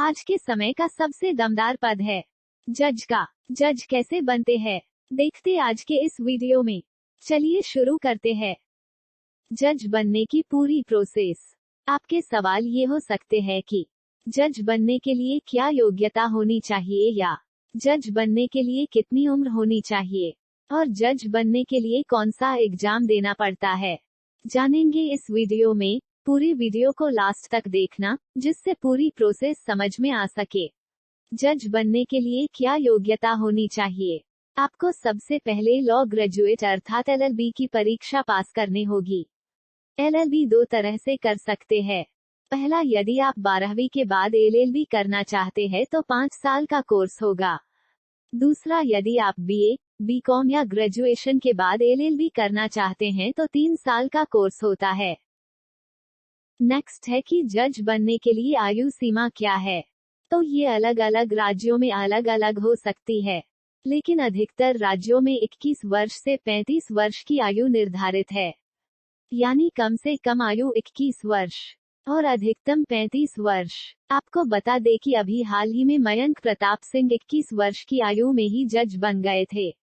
आज के समय का सबसे दमदार पद है जज का। जज कैसे बनते हैं, देखते आज के इस वीडियो में। चलिए शुरू करते हैं। जज बनने की पूरी प्रोसेस। आपके सवाल ये हो सकते हैं कि जज बनने के लिए क्या योग्यता होनी चाहिए, या जज बनने के लिए कितनी उम्र होनी चाहिए, और जज बनने के लिए कौन सा एग्जाम देना पड़ता है। जानेंगे इस वीडियो में। पूरी वीडियो को लास्ट तक देखना, जिससे पूरी प्रोसेस समझ में आ सके। जज बनने के लिए क्या योग्यता होनी चाहिए। आपको सबसे पहले लॉ ग्रेजुएट अर्थात LLB की परीक्षा पास करनी होगी। LLB दो तरह से कर सकते हैं। पहला, यदि आप 12वीं के बाद LLB करना चाहते हैं तो 5 साल का कोर्स होगा। दूसरा, यदि आप BA, BCom या ग्रेजुएशन के बाद LLB करना चाहते हैं तो 3 साल का कोर्स होता है। नेक्स्ट है कि जज बनने के लिए आयु सीमा क्या है। तो ये अलग अलग राज्यों में अलग अलग हो सकती है, लेकिन अधिकतर राज्यों में 21 वर्ष से 35 वर्ष की आयु निर्धारित है। यानी कम से कम आयु 21 वर्ष और अधिकतम 35 वर्ष। आपको बता दें कि अभी हाल ही में मयंक प्रताप सिंह 21 वर्ष की आयु में ही जज बन गए थे।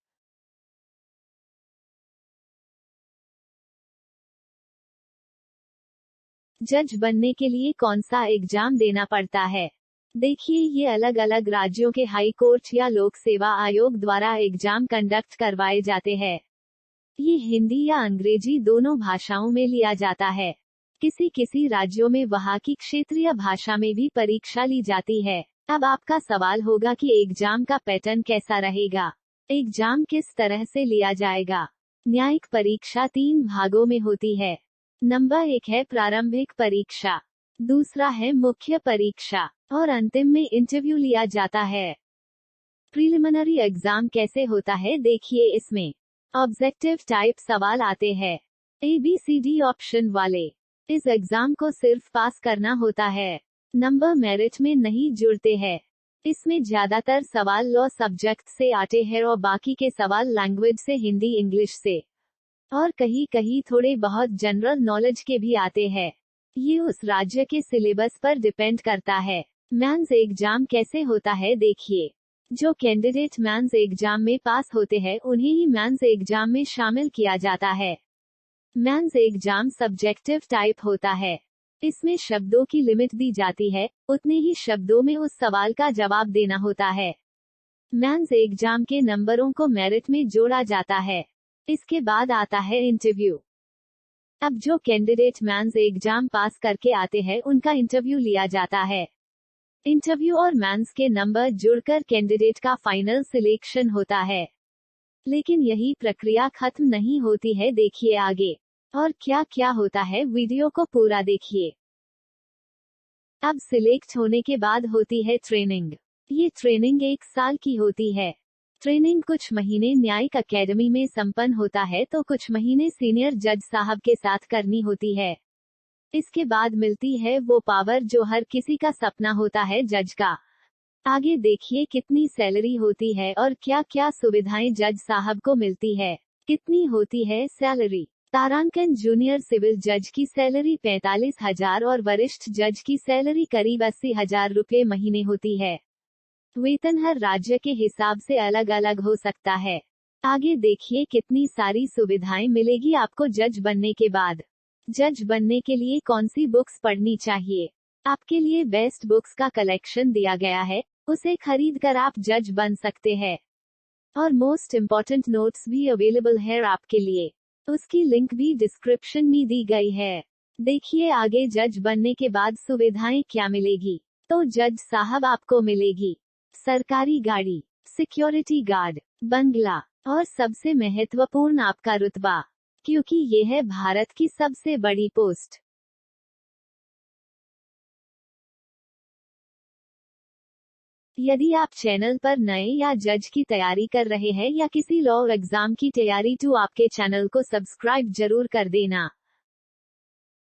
जज बनने के लिए कौन सा एग्जाम देना पड़ता है। देखिए, ये अलग अलग राज्यों के हाई कोर्ट या लोक सेवा आयोग द्वारा एग्जाम कंडक्ट करवाए जाते हैं। ये हिंदी या अंग्रेजी दोनों भाषाओं में लिया जाता है। किसी किसी राज्यों में वहाँ की क्षेत्रीय भाषा में भी परीक्षा ली जाती है। अब आपका सवाल होगा कि एग्जाम का पैटर्न कैसा रहेगा, एग्जाम किस तरह से लिया जाएगा। न्यायिक परीक्षा 3 भागों में होती है। नंबर 1 है प्रारंभिक परीक्षा, दूसरा है मुख्य परीक्षा, और अंतिम में इंटरव्यू लिया जाता है। प्रिलिमिनरी एग्जाम कैसे होता है, देखिए इसमें ऑब्जेक्टिव टाइप सवाल आते हैं, ABCD ऑप्शन वाले। इस एग्जाम को सिर्फ पास करना होता है, नंबर मेरिट में नहीं जुड़ते हैं। इसमें ज्यादातर सवाल लॉ सब्जेक्ट से आते हैं और बाकी के सवाल लैंग्वेज से, हिंदी इंग्लिश से, और कहीं कहीं थोड़े बहुत जनरल नॉलेज के भी आते हैं। ये उस राज्य के सिलेबस पर डिपेंड करता है। मेंस एग्जाम कैसे होता है, देखिए। जो कैंडिडेट मेंस एग्जाम में पास होते हैं उन्हें ही मेंस एग्जाम में शामिल किया जाता है। मेंस एग्जाम सब्जेक्टिव टाइप होता है। इसमें शब्दों की लिमिट दी जाती है, उतने ही शब्दों में उस सवाल का जवाब देना होता है। मेंस एग्जाम के नंबरों को मेरिट में जोड़ा जाता है। इसके बाद आता है इंटरव्यू। अब जो कैंडिडेट मेंस एग्जाम पास करके आते हैं उनका इंटरव्यू लिया जाता है। इंटरव्यू और मेंस के नंबर जुड़कर कैंडिडेट का फाइनल सिलेक्शन होता है। लेकिन यही प्रक्रिया खत्म नहीं होती है, देखिए आगे और क्या क्या होता है, वीडियो को पूरा देखिए। अब सिलेक्ट होने के बाद होती है ट्रेनिंग। ये ट्रेनिंग 1 साल की होती है। ट्रेनिंग कुछ महीने न्यायिक अकेडमी में संपन्न होता है तो कुछ महीने सीनियर जज साहब के साथ करनी होती है। इसके बाद मिलती है वो पावर जो हर किसी का सपना होता है, जज का। आगे देखिए कितनी सैलरी होती है और क्या क्या सुविधाएं जज साहब को मिलती है। कितनी होती है सैलरी। तारांकन जूनियर सिविल जज की सैलरी 45,000 और वरिष्ठ जज की सैलरी करीब 80,000 रुपये महीने होती है। वेतन हर राज्य के हिसाब से अलग अलग हो सकता है। आगे देखिए कितनी सारी सुविधाएं मिलेगी आपको जज बनने के बाद। जज बनने के लिए कौन सी बुक्स पढ़नी चाहिए। आपके लिए बेस्ट बुक्स का कलेक्शन दिया गया है, उसे खरीद कर आप जज बन सकते हैं। और मोस्ट इम्पॉर्टेंट नोट्स भी अवेलेबल है आपके लिए, उसकी लिंक भी डिस्क्रिप्शन में दी गई है। देखिए आगे जज बनने के बाद सुविधाएं क्या मिलेगी। तो जज साहब आपको मिलेगी सरकारी गाड़ी, सिक्योरिटी गार्ड, बंगला, और सबसे महत्वपूर्ण आपका रुतबा, क्योंकि ये है भारत की सबसे बड़ी पोस्ट। यदि आप चैनल पर नए या जज की तैयारी कर रहे हैं या किसी लॉ एग्जाम की तैयारी, तो आपके चैनल को सब्सक्राइब जरूर कर देना।